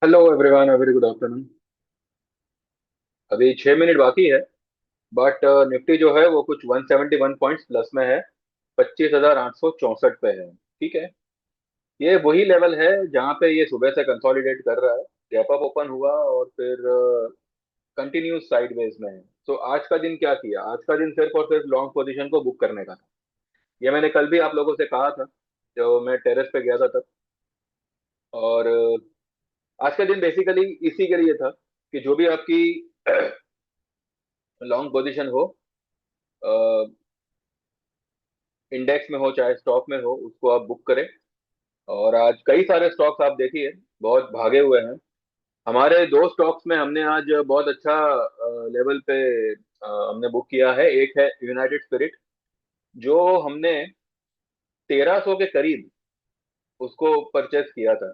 Hello everyone, very good afternoon. अभी 6 minute बाकी है। बट निफ्टी जो है वो कुछ 171 पॉइंट्स प्लस में है। 25,864 पे है। ठीक है। ये वही लेवल है जहाँ पे ये सुबह से कंसोलिडेट कर रहा है। गैप अप ओपन हुआ और फिर कंटिन्यूस साइडवेज में है। तो आज का दिन क्या किया? आज का दिन सिर्फ और सिर्फ लॉन्ग पोजीशन को बुक करने का था। ये मैंने कल भी आप लोगों से कहा था, जो मैं टेरेस पे गया था तब। और आज का दिन बेसिकली इसी के लिए था कि जो भी आपकी लॉन्ग पोजीशन हो, इंडेक्स में हो चाहे स्टॉक में हो, उसको आप बुक करें। और आज कई सारे स्टॉक्स आप देखिए बहुत भागे हुए हैं। हमारे दो स्टॉक्स में हमने आज बहुत अच्छा लेवल पे हमने बुक किया है। एक है यूनाइटेड स्पिरिट, जो हमने 1300 के करीब उसको परचेस किया था।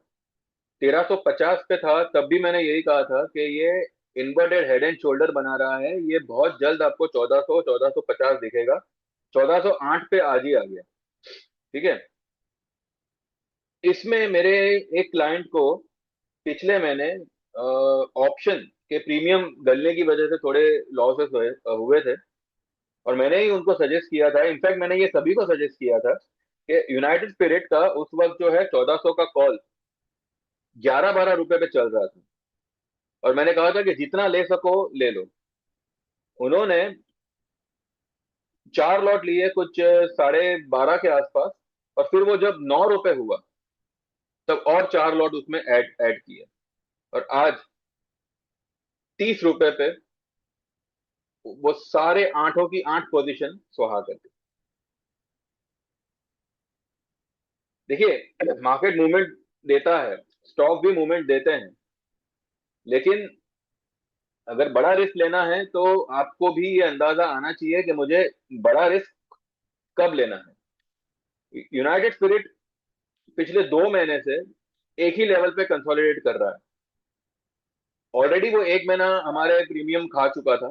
1350 पे था तब भी मैंने यही कहा था कि ये इन्वर्टेड हेड एंड शोल्डर बना रहा है, ये बहुत जल्द आपको 1400 1450 दिखेगा। 1408 पे आज ही आ गया। ठीक है। इसमें मेरे एक क्लाइंट को पिछले महीने ऑप्शन के प्रीमियम गलने की वजह से थोड़े लॉसेस हुए थे। और मैंने ही उनको सजेस्ट किया था, इनफैक्ट मैंने ये सभी को सजेस्ट किया था कि यूनाइटेड स्पिरिट का उस वक्त जो है 1400 का कॉल 11-12 रुपए पे चल रहा था। और मैंने कहा था कि जितना ले सको ले लो। उन्होंने 4 लॉट लिए कुछ 12:30 के आसपास। और फिर वो जब 9 रुपए हुआ तब और 4 लॉट उसमें ऐड ऐड किए। और आज 30 रुपए पे वो सारे आठों की आठ पोजीशन सुहा कर दी। देखिए, मार्केट मूवमेंट देता है, स्टॉक भी मूवमेंट देते हैं। लेकिन अगर बड़ा रिस्क लेना है तो आपको भी ये अंदाजा आना चाहिए कि मुझे बड़ा रिस्क कब लेना है। यूनाइटेड स्पिरिट पिछले 2 महीने से एक ही लेवल पे कंसोलिडेट कर रहा है। ऑलरेडी वो एक महीना हमारे प्रीमियम खा चुका था।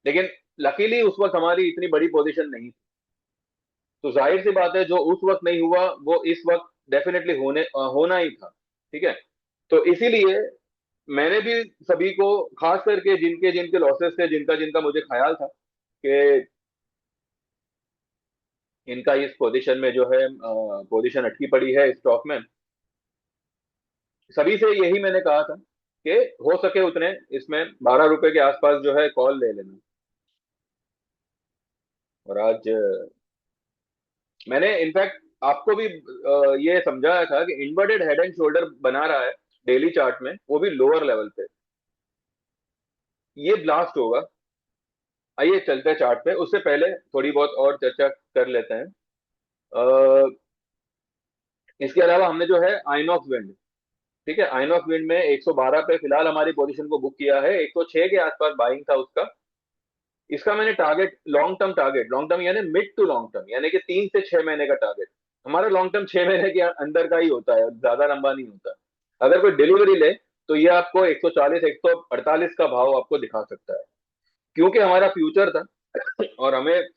लेकिन लकीली उस वक्त हमारी इतनी बड़ी पोजीशन नहीं थी। तो जाहिर सी बात है, जो उस वक्त नहीं हुआ वो इस वक्त डेफिनेटली होना ही था। ठीक है। तो इसीलिए मैंने भी सभी को, खास करके जिनके जिनके लॉसेस थे, जिनका जिनका मुझे ख्याल था कि इनका इस पोजीशन में जो है पोजीशन अटकी पड़ी है स्टॉक में, सभी से यही मैंने कहा था कि हो सके उतने इसमें 12 रुपए के आसपास जो है कॉल ले लेना। और आज मैंने इनफैक्ट आपको भी ये समझाया था कि इन्वर्टेड हेड एंड शोल्डर बना रहा है डेली चार्ट में, वो भी लोअर लेवल पे। ये ब्लास्ट होगा। आइए चलते हैं चार्ट पे, उससे पहले थोड़ी बहुत और चर्चा कर लेते हैं। इसके अलावा हमने जो है आइनॉक्स विंड, ठीक है, आइनॉक्स विंड में 112 पे फिलहाल हमारी पोजीशन को बुक किया है। 106 के आसपास बाइंग था उसका। इसका मैंने टारगेट, लॉन्ग टर्म यानी मिड टू लॉन्ग टर्म, यानी कि 3 से 6 महीने का टारगेट। हमारा लॉन्ग टर्म 6 महीने के अंदर का ही होता है, ज्यादा लंबा नहीं होता। अगर कोई डिलीवरी ले तो ये आपको 140 148 का भाव आपको दिखा सकता है। क्योंकि हमारा फ्यूचर था और हमें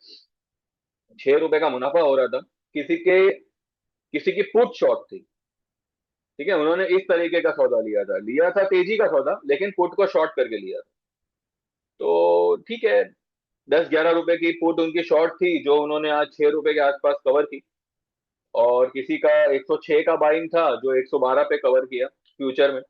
6 रुपए का मुनाफा हो रहा था। किसी के किसी की पुट शॉर्ट थी। ठीक है, उन्होंने इस तरीके का सौदा लिया था तेजी का सौदा, लेकिन पुट को शॉर्ट करके लिया था। तो ठीक है, 10-11 रुपए की पुट उनकी शॉर्ट थी, जो उन्होंने आज 6 रुपए के आसपास कवर की। और किसी का 106 का बाइंग था जो 112 पे कवर किया फ्यूचर में।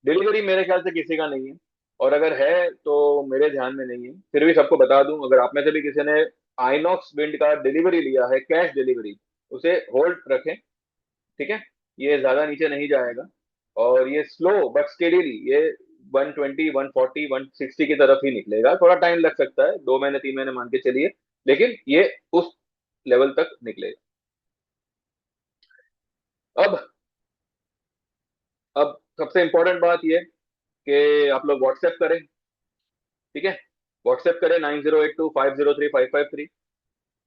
डिलीवरी मेरे ख्याल से किसी का नहीं है। और अगर है तो मेरे ध्यान में नहीं है। फिर भी सबको बता दूं, अगर आप में से भी किसी ने आइनॉक्स विंड का डिलीवरी लिया है, कैश डिलीवरी, उसे होल्ड रखें। ठीक है। ये ज्यादा नीचे नहीं जाएगा। और ये स्लो बट स्टेडीली ये 120 140 160 की तरफ ही निकलेगा। थोड़ा टाइम लग सकता है, 2 महीने 3 महीने मान के चलिए, लेकिन ये उस लेवल तक निकलेगा। अब अब सबसे इंपॉर्टेंट बात ये कि आप लोग व्हाट्सएप करें। ठीक है। व्हाट्सएप करें 9082503553।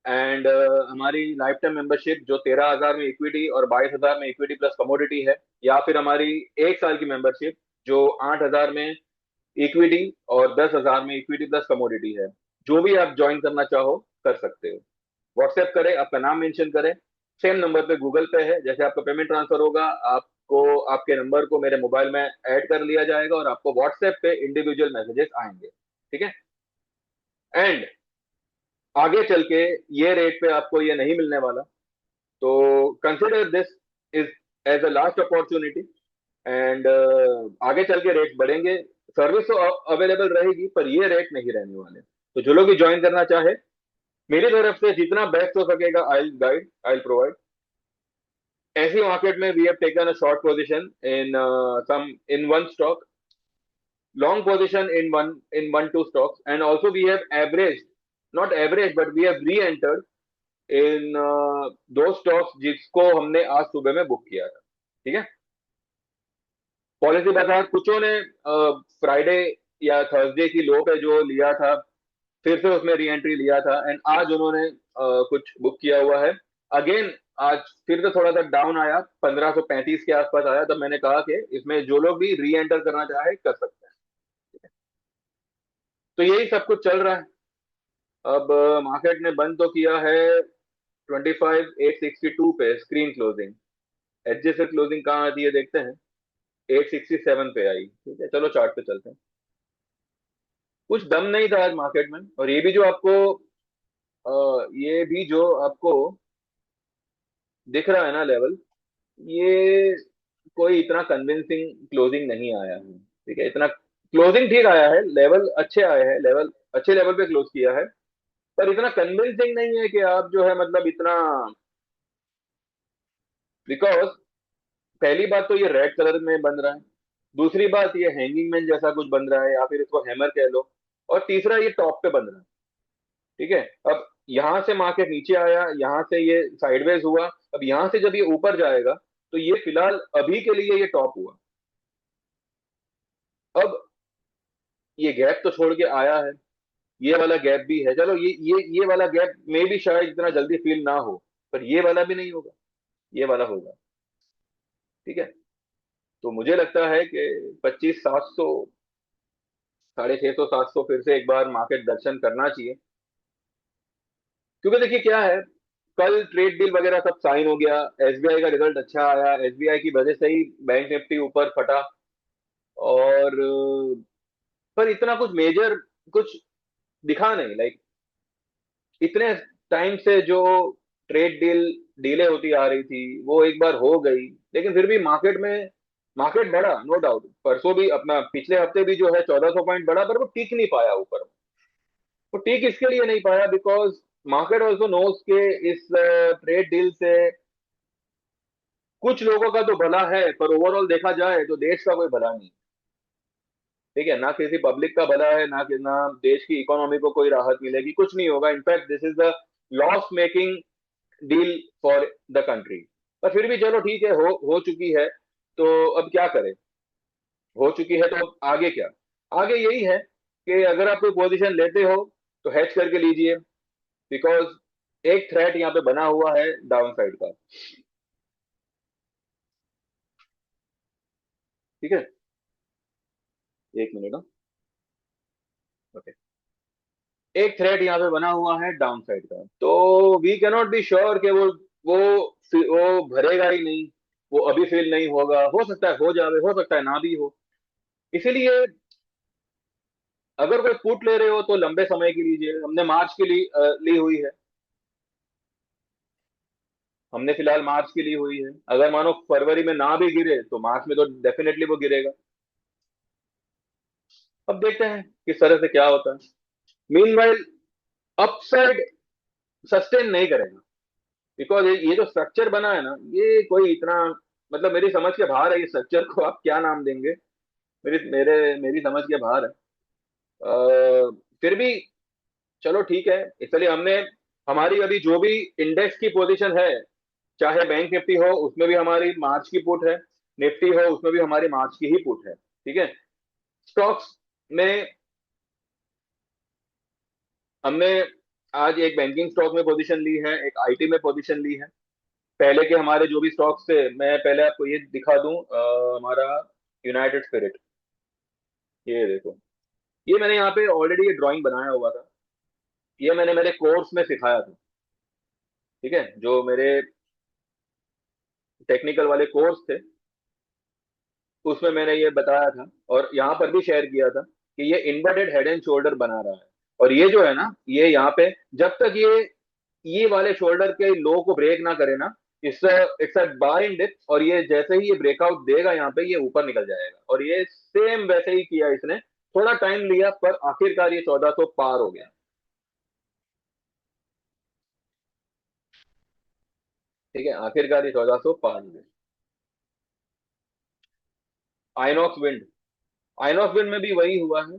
एंड हमारी लाइफ टाइम मेंबरशिप जो 13,000 में इक्विटी और 22,000 में इक्विटी प्लस कमोडिटी है, या फिर हमारी 1 साल की मेंबरशिप जो 8,000 में इक्विटी और 10,000 में इक्विटी प्लस कमोडिटी है, जो भी आप ज्वाइन करना चाहो कर सकते हो। व्हाट्सएप करें, आपका नाम मेंशन करें। सेम नंबर पे गूगल पे है, जैसे आपका पेमेंट ट्रांसफर होगा आप को आपके नंबर को मेरे मोबाइल में ऐड कर लिया जाएगा और आपको व्हाट्सएप पे इंडिविजुअल मैसेजेस आएंगे। ठीक है। एंड आगे चल के ये रेट पे आपको ये नहीं मिलने वाला। तो consider this is as a last opportunity. And आगे चल के रेट बढ़ेंगे। सर्विस तो अवेलेबल रहेगी पर ये रेट नहीं रहने वाले। तो जो लोग भी ज्वाइन करना चाहे, मेरी तरफ से जितना बेस्ट हो सकेगा आई गाइड, आई प्रोवाइड। ऐसी मार्केट में we have taken a short position in some in one stock, long position in one two stocks, and also we have averaged, not average but we have re-entered in those stocks जिसको हमने आज सुबह में book किया था। ठीक है। Policy बता, कुछों ने फ्राइडे या थर्सडे की लो पे जो लिया था फिर से उसमें री एंट्री लिया था, एंड आज उन्होंने कुछ बुक किया हुआ है। अगेन आज फिर से थोड़ा सा डाउन आया, 1535 के आसपास आया, तब मैंने कहा कि इसमें जो लोग भी री एंटर करना चाहे कर सकते हैं। तो यही सब कुछ चल रहा है। अब मार्केट ने बंद तो किया है 25,862 पे स्क्रीन क्लोजिंग। एचजीएफ क्लोजिंग कहाँ आती है देखते हैं। 867 पे आई। ठीक है, चलो चार्ट पे चलते हैं। कुछ दम नहीं था आज मार्केट में। और ये भी जो आपको दिख रहा है ना लेवल, ये कोई इतना कन्विंसिंग क्लोजिंग नहीं आया है। ठीक है, इतना क्लोजिंग ठीक आया है, लेवल अच्छे आए हैं, लेवल अच्छे लेवल पे क्लोज किया है, पर इतना कन्विंसिंग नहीं है कि आप जो है मतलब इतना। बिकॉज पहली बात तो ये रेड कलर में बन रहा है, दूसरी बात ये हैंगिंग मैन जैसा कुछ बन रहा है या फिर इसको हैमर कह लो, और तीसरा ये टॉप पे बन रहा है। ठीक है। अब यहां से मार्केट नीचे आया, यहां से ये साइडवेज हुआ, अब यहां से जब ये ऊपर जाएगा तो ये फिलहाल अभी के लिए ये टॉप हुआ। अब ये गैप तो छोड़ के आया है, ये वाला गैप भी है, चलो ये वाला गैप में भी शायद इतना जल्दी फील ना हो, पर ये वाला भी नहीं होगा, ये वाला होगा। ठीक है। तो मुझे लगता है कि 25,700, 650, 700 फिर से एक बार मार्केट दर्शन करना चाहिए। क्योंकि देखिए क्या है, कल ट्रेड डील वगैरह सब साइन हो गया, एसबीआई का रिजल्ट अच्छा आया, एसबीआई की वजह से ही बैंक निफ्टी ऊपर फटा। और पर इतना कुछ मेजर कुछ दिखा नहीं, लाइक इतने टाइम से जो ट्रेड डील डीले होती आ रही थी वो एक बार हो गई, लेकिन फिर भी मार्केट बढ़ा, नो डाउट। परसों भी अपना पिछले हफ्ते भी जो है 1400 पॉइंट बढ़ा, पर वो टिक नहीं पाया ऊपर। वो टिक इसके लिए नहीं पाया बिकॉज मार्केट ऑल्सो नोज के इस ट्रेड डील से कुछ लोगों का तो भला है, पर ओवरऑल देखा जाए तो देश का कोई भला नहीं। ठीक है ना, किसी पब्लिक का भला है ना, ना देश की इकोनॉमी को कोई राहत मिलेगी, कुछ नहीं होगा। In fact this is the loss making deal for the country. पर फिर भी चलो ठीक है, हो चुकी है, तो अब क्या करें। हो चुकी है तो अब आगे क्या। आगे यही है कि अगर आप कोई पोजीशन लेते हो तो हैच करके लीजिए, बिकॉज एक थ्रेट यहाँ पे बना हुआ है डाउन साइड का। ठीक है, एक मिनट। ओके, एक थ्रेट यहाँ पे बना हुआ है डाउन साइड का, तो वी कैनॉट बी श्योर कि वो वो भरेगा ही नहीं। वो अभी फिल नहीं होगा, हो सकता है हो जावे, हो सकता है ना भी हो। इसीलिए अगर कोई पुट ले रहे हो तो लंबे समय की लीजिए। हमने मार्च की ली हुई है। हमने फिलहाल मार्च की ली हुई है। अगर मानो फरवरी में ना भी गिरे तो मार्च में तो डेफिनेटली वो गिरेगा। अब देखते हैं किस तरह से क्या होता है। मीनवाइल अपसाइड सस्टेन नहीं करेगा, बिकॉज ये जो स्ट्रक्चर बना है ना, ये कोई इतना मतलब मेरी समझ के बाहर है। ये स्ट्रक्चर को आप क्या नाम देंगे, मेरी समझ के बाहर है। फिर भी चलो ठीक है। इसलिए हमने हमारी अभी जो भी इंडेक्स की पोजीशन है, चाहे बैंक निफ्टी हो उसमें भी हमारी मार्च की पुट है, निफ्टी हो उसमें भी हमारी मार्च की ही पुट है। ठीक है। स्टॉक्स में हमने आज एक बैंकिंग स्टॉक में पोजीशन ली है, एक आईटी में पोजीशन ली है। पहले के हमारे जो भी स्टॉक्स थे, मैं पहले आपको ये दिखा दूं, हमारा यूनाइटेड स्पिरिट, ये देखो। ये मैंने यहाँ पे ऑलरेडी ये ड्राइंग बनाया हुआ था। ये मैंने मेरे कोर्स में सिखाया था। ठीक है, जो मेरे टेक्निकल वाले कोर्स थे उसमें मैंने ये बताया था और यहाँ पर भी शेयर किया था कि ये इन्वर्टेड हेड एंड शोल्डर बना रहा है। और ये जो है ना, ये यहाँ पे जब तक ये वाले शोल्डर के लो को ब्रेक ना करे ना, it's it's a buy in dip, और ये जैसे ही ये ब्रेकआउट देगा यहाँ पे, ये ऊपर निकल जाएगा। और ये सेम वैसे ही किया इसने, थोड़ा टाइम लिया पर आखिरकार ये 1400 पार हो गया। ठीक है, आखिरकार ये 1400 पार हो गया। आइनॉक्स विंड, आइनॉक्स विंड में भी वही हुआ है,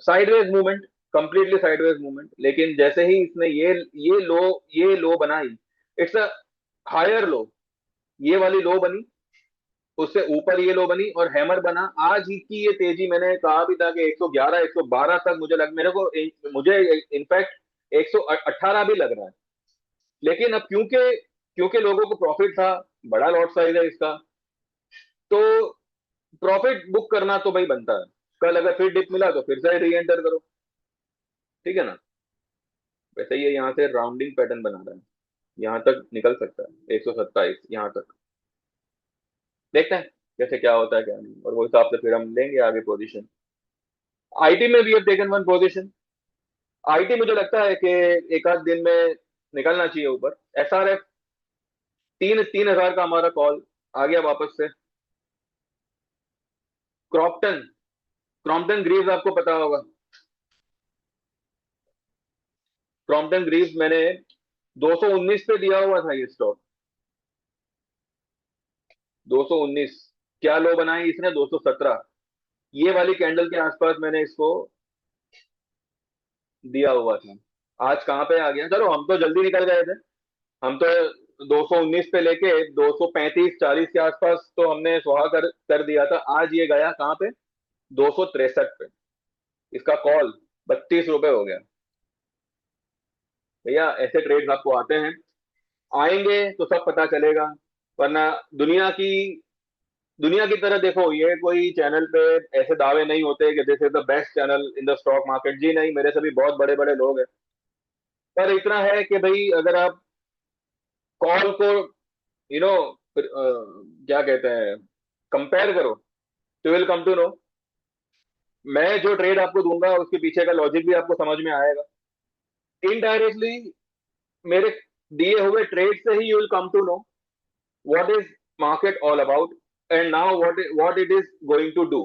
sideways movement, completely sideways movement. लेकिन जैसे ही इसने ये लो बनाई, इट्स अ हायर लो, ये वाली लो बनी, उससे ऊपर ये लो बनी और हैमर बना। आज ही की ये तेजी, मैंने कहा भी था कि 111 112 तक मुझे इनफैक्ट 118 भी लग रहा है। लेकिन अब क्योंकि क्योंकि लोगों को प्रॉफिट था, बड़ा लॉट साइज है इसका, तो प्रॉफिट बुक करना तो भाई बनता है। कल अगर फिर डिप मिला तो फिर से री एंटर करो। ठीक है ना। वैसे ये यहाँ से राउंडिंग पैटर्न बना रहा है, यहाँ तक निकल सकता है 127 यहाँ तक। देखते हैं कैसे क्या होता है क्या नहीं, और वो हिसाब से फिर हम लेंगे आगे पोजीशन। आईटी में भी अब टेकन वन पोजीशन। आईटी मुझे लगता है कि एक आध दिन में निकलना चाहिए ऊपर। एसआरएफ 3,000 का हमारा कॉल आ गया वापस से। क्रॉम्पटन, क्रॉम्पटन ग्रीव्स आपको पता होगा। क्रॉम्पटन ग्रीव्स मैंने 219 पे दिया हुआ था ये स्टॉक। 219, क्या लो बनाई इसने, 217। ये वाली कैंडल के आसपास मैंने इसको दिया हुआ था। आज कहाँ पे आ गया, चलो हम तो जल्दी निकल गए थे। हम तो 219 पे लेके 235 40 के आसपास तो हमने सुहा कर दिया था। आज ये गया कहाँ पे, 263 पे। इसका कॉल 32 रुपए हो गया। भैया ऐसे ट्रेड्स आपको आते हैं, आएंगे तो सब पता चलेगा। वरना दुनिया की दुनिया की तरह देखो, ये कोई चैनल पे ऐसे दावे नहीं होते कि this is the best channel in the stock market. जी नहीं, मेरे से भी बहुत बड़े बड़े लोग हैं। पर इतना है कि भाई अगर आप कॉल को यू नो क्या कहते हैं, कंपेयर करो, तो विल कम टू नो। मैं जो ट्रेड आपको दूंगा उसके पीछे का लॉजिक भी आपको समझ में आएगा। इनडायरेक्टली मेरे दिए हुए ट्रेड से ही you will come to know what is market all about, and now what it is going to do.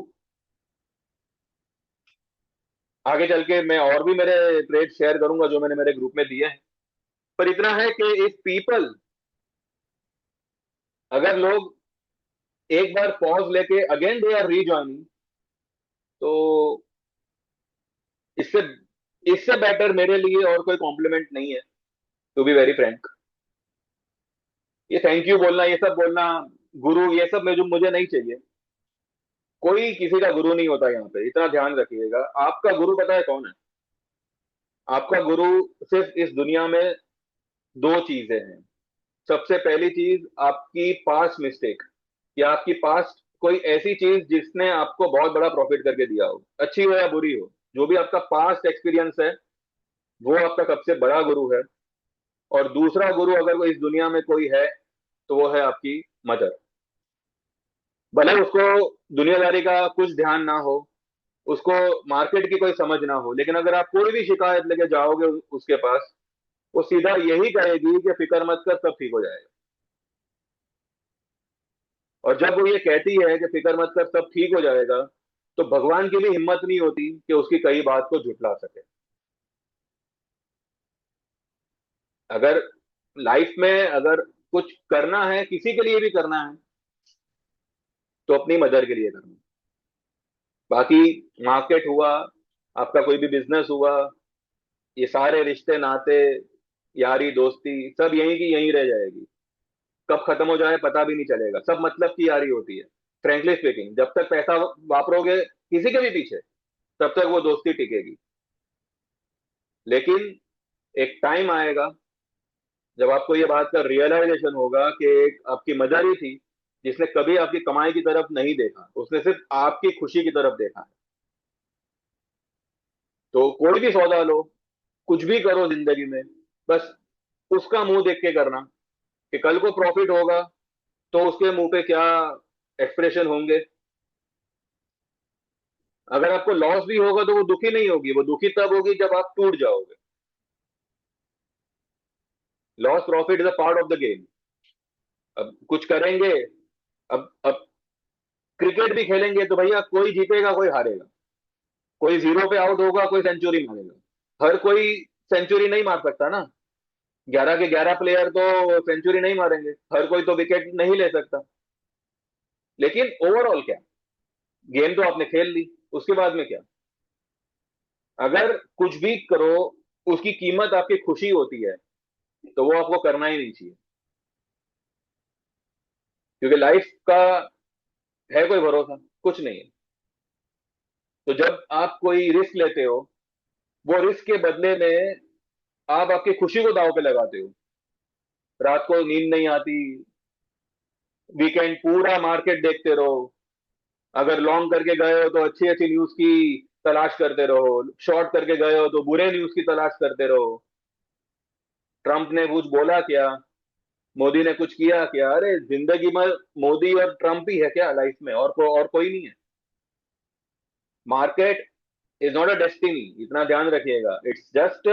आगे चल के मैं और भी मेरे ट्रेड शेयर करूंगा जो मैंने मेरे ग्रुप में दिए हैं। पर इतना है कि इफ पीपल, अगर लोग एक बार पॉज लेके अगेन दे आर रीजॉइनिंग, तो इससे इससे बेटर मेरे लिए और कोई कॉम्प्लीमेंट नहीं है, टू बी वेरी फ्रैंक। ये थैंक यू बोलना, ये सब बोलना, गुरु, ये सब में जो मुझे नहीं चाहिए। कोई किसी का गुरु नहीं होता यहाँ पे, इतना ध्यान रखिएगा। आपका गुरु पता है कौन है? आपका गुरु सिर्फ इस दुनिया में दो चीजें हैं। सबसे पहली चीज आपकी पास्ट मिस्टेक, या आपकी पास्ट कोई ऐसी चीज जिसने आपको बहुत बड़ा प्रॉफिट करके दिया हो, अच्छी हो या बुरी हो। जो भी आपका पास्ट एक्सपीरियंस है, वो आपका सबसे बड़ा गुरु है। और दूसरा गुरु अगर कोई इस दुनिया में कोई है, तो वो है आपकी मदर। भले उसको दुनियादारी का कुछ ध्यान ना हो, उसको मार्केट की कोई समझ ना हो, लेकिन अगर आप कोई भी शिकायत लेके जाओगे उसके पास, वो सीधा यही कहेगी कि फिक्र मत कर, सब ठीक हो जाएगा। और जब वो ये कहती है कि फिक्र मत कर सब ठीक हो जाएगा, तो भगवान की भी हिम्मत नहीं होती कि उसकी कई बात को झुठला सके। अगर लाइफ में अगर कुछ करना है, किसी के लिए भी करना है, तो अपनी मदर के लिए करना है। बाकी मार्केट हुआ, आपका कोई भी बिजनेस हुआ, ये सारे रिश्ते नाते, यारी दोस्ती, सब यहीं की यहीं रह जाएगी। कब खत्म हो जाए पता भी नहीं चलेगा। सब मतलब की यारी होती है। फ्रेंकली स्पीकिंग, जब तक पैसा वापरोगे किसी के भी पीछे, तब तक वो दोस्ती टिकेगी। लेकिन एक टाइम आएगा जब आपको ये बात का रियलाइजेशन होगा कि एक आपकी मदर ही थी जिसने कभी आपकी कमाई की तरफ नहीं देखा, उसने सिर्फ आपकी खुशी की तरफ देखा है। तो कोई भी सौदा लो, कुछ भी करो जिंदगी में, बस उसका मुंह देख के करना कि कल को प्रॉफिट होगा तो उसके मुंह पे क्या एक्सप्रेशन होंगे। अगर आपको लॉस भी होगा तो वो दुखी नहीं होगी, वो दुखी तब होगी जब आप टूट जाओगे। Loss profit is a part of the game. अब कुछ करेंगे। अब क्रिकेट भी खेलेंगे तो भैया कोई जीतेगा कोई हारेगा, कोई जीरो पे आउट होगा कोई सेंचुरी मारेगा। हर कोई सेंचुरी नहीं मार सकता ना। 11 के 11 प्लेयर तो सेंचुरी नहीं मारेंगे, हर कोई तो विकेट नहीं ले सकता। लेकिन ओवरऑल क्या, गेम तो आपने खेल ली, उसके बाद में क्या? अगर कुछ भी करो उसकी कीमत आपकी खुशी होती है तो वो आपको करना ही नहीं चाहिए, क्योंकि लाइफ का है कोई भरोसा? कुछ नहीं है। तो जब आप कोई रिस्क लेते हो, वो रिस्क के बदले में आप आपकी खुशी को दांव पे लगाते हो। रात को नींद नहीं आती, वीकेंड पूरा मार्केट देखते रहो। अगर लॉन्ग करके गए हो तो अच्छी अच्छी न्यूज की तलाश करते रहो, शॉर्ट करके गए हो तो बुरे न्यूज की तलाश करते रहो। ट्रंप ने कुछ बोला क्या, मोदी ने कुछ किया क्या? अरे जिंदगी में मोदी और ट्रंप ही है क्या लाइफ में? और कोई नहीं है। Market is not a destiny, इतना ध्यान रखिएगा। इट्स जस्ट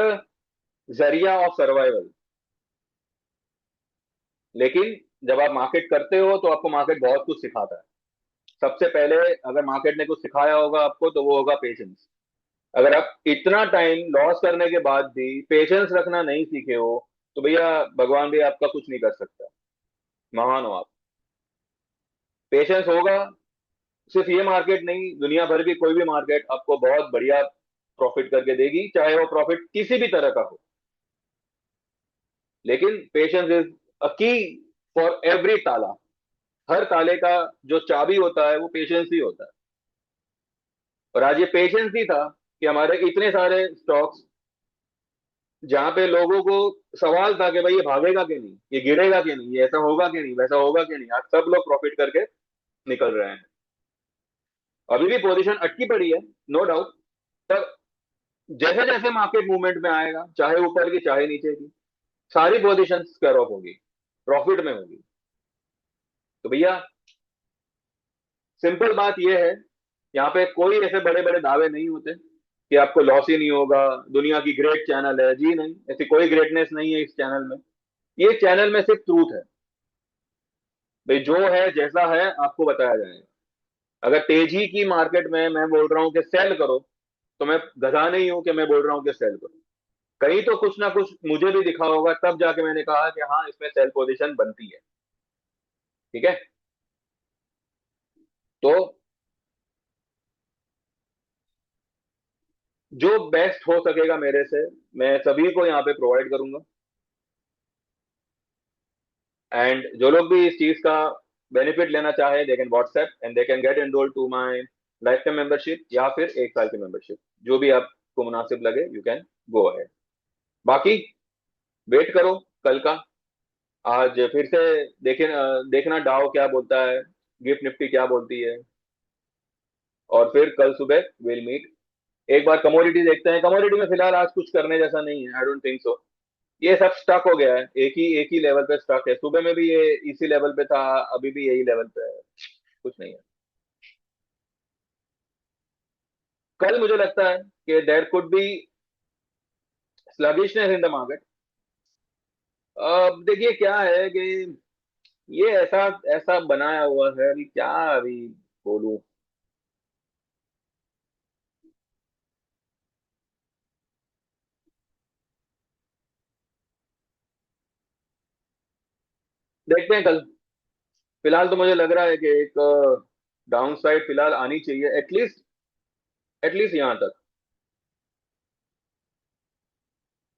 जरिया ऑफ सर्वाइवल। लेकिन जब आप मार्केट करते हो तो आपको मार्केट बहुत कुछ सिखाता है। सबसे पहले अगर मार्केट ने कुछ सिखाया होगा आपको तो वो होगा पेशेंस। अगर आप इतना टाइम लॉस करने के बाद भी पेशेंस रखना नहीं सीखे हो तो भैया भगवान भी आपका कुछ नहीं कर सकता। महान हो आप। पेशेंस होगा, सिर्फ ये मार्केट नहीं, दुनिया भर की कोई भी मार्केट आपको बहुत बढ़िया प्रॉफिट करके देगी, चाहे वो प्रॉफिट किसी भी तरह का हो। लेकिन पेशेंस इज अ की फॉर एवरी ताला। हर ताले का जो चाबी होता है वो पेशेंस ही होता है। और आज ये पेशेंस ही था कि हमारे इतने सारे स्टॉक्स, जहां पे लोगों को सवाल था कि भाई ये भागेगा कि नहीं, ये गिरेगा कि नहीं, ये ऐसा होगा कि नहीं, वैसा होगा कि नहीं, आज सब लोग प्रॉफिट करके निकल रहे हैं। अभी भी पोजीशन अटकी पड़ी है, नो डाउट। पर जैसे जैसे मार्केट मूवमेंट में आएगा, चाहे ऊपर की चाहे नीचे की, सारी पोजीशन स्क्वायर ऑफ होगी, प्रॉफिट में होगी। तो भैया सिंपल बात यह है, यहाँ पे कोई ऐसे बड़े बड़े दावे नहीं होते कि आपको लॉस ही नहीं होगा, दुनिया की ग्रेट चैनल है जी, नहीं, ऐसी कोई ग्रेटनेस नहीं है इस चैनल में। ये चैनल में सिर्फ ट्रूथ है। भाई जो है जैसा है आपको बताया जाएगा। अगर तेजी की मार्केट में मैं बोल रहा हूँ कि सेल करो, तो मैं गधा नहीं हूं कि मैं बोल रहा हूँ कि सेल करो। कहीं तो कुछ ना कुछ मुझे भी दिखा होगा, तब जाके मैंने कहा कि हाँ इसमें सेल पोजीशन बनती है। ठीक है। तो जो बेस्ट हो सकेगा मेरे से, मैं सभी को यहाँ पे प्रोवाइड करूंगा। एंड जो लोग भी इस चीज का बेनिफिट लेना चाहे, they can WhatsApp and they can get enrol to my lifetime membership, या फिर 1 साल की मेंबरशिप, जो भी आपको मुनासिब लगे, यू कैन गो अहेड। बाकी वेट करो कल का। आज फिर से देखे, देखना डाउ क्या बोलता है, गिफ्ट निफ्टी क्या बोलती है, और फिर कल सुबह विल मीट। एक बार कमोडिटी देखते हैं। कमोडिटी में फिलहाल आज कुछ करने जैसा नहीं है, आई डोंट थिंक सो। ये सब स्टक हो गया है, एक ही लेवल पे स्टक है। सुबह में भी ये इसी लेवल पे था, अभी भी यही लेवल पे है, कुछ नहीं है। कल मुझे लगता है कि there could be sluggishness in the market. अब देखिए क्या है कि ये ऐसा ऐसा बनाया हुआ है, अभी क्या अभी बोलूं। देखते हैं कल। फिलहाल तो मुझे लग रहा है कि एक डाउन साइड फिलहाल आनी चाहिए, एटलीस्ट, एटलीस्ट यहां तक।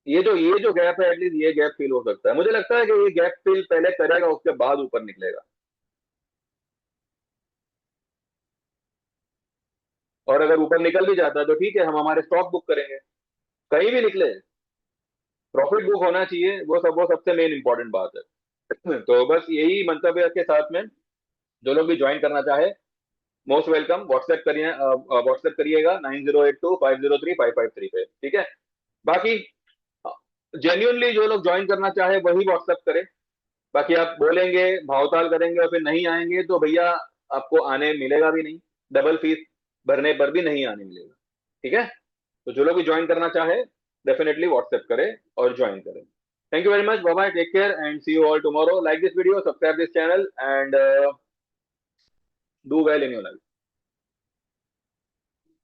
ये जो गैप है, एटलीस्ट ये गैप फिल हो सकता है। मुझे लगता है कि ये गैप फिल पहले करेगा, उसके बाद ऊपर निकलेगा। और अगर ऊपर निकल भी जाता है तो ठीक है, हम हमारे स्टॉक बुक करेंगे। कहीं भी निकले, प्रॉफिट बुक होना चाहिए, वो सबसे मेन इंपॉर्टेंट बात है। तो बस यही मंतव्य के साथ में जो लोग भी ज्वाइन करना चाहे, मोस्ट वेलकम। व्हाट्सएप करिएगा 9082503553 पे, ठीक है। बाकी जेन्युइनली जो लोग ज्वाइन करना चाहे वही व्हाट्सएप करें। बाकी आप बोलेंगे भावताल करेंगे और फिर नहीं आएंगे तो भैया आपको आने मिलेगा भी नहीं, डबल फीस भरने पर भी नहीं आने मिलेगा। ठीक है, तो जो लोग भी ज्वाइन करना चाहे डेफिनेटली व्हाट्सएप करें और ज्वाइन करें। Thank you very much, bye bye, take care and see you all tomorrow. Like this video, subscribe this channel and do well in your life.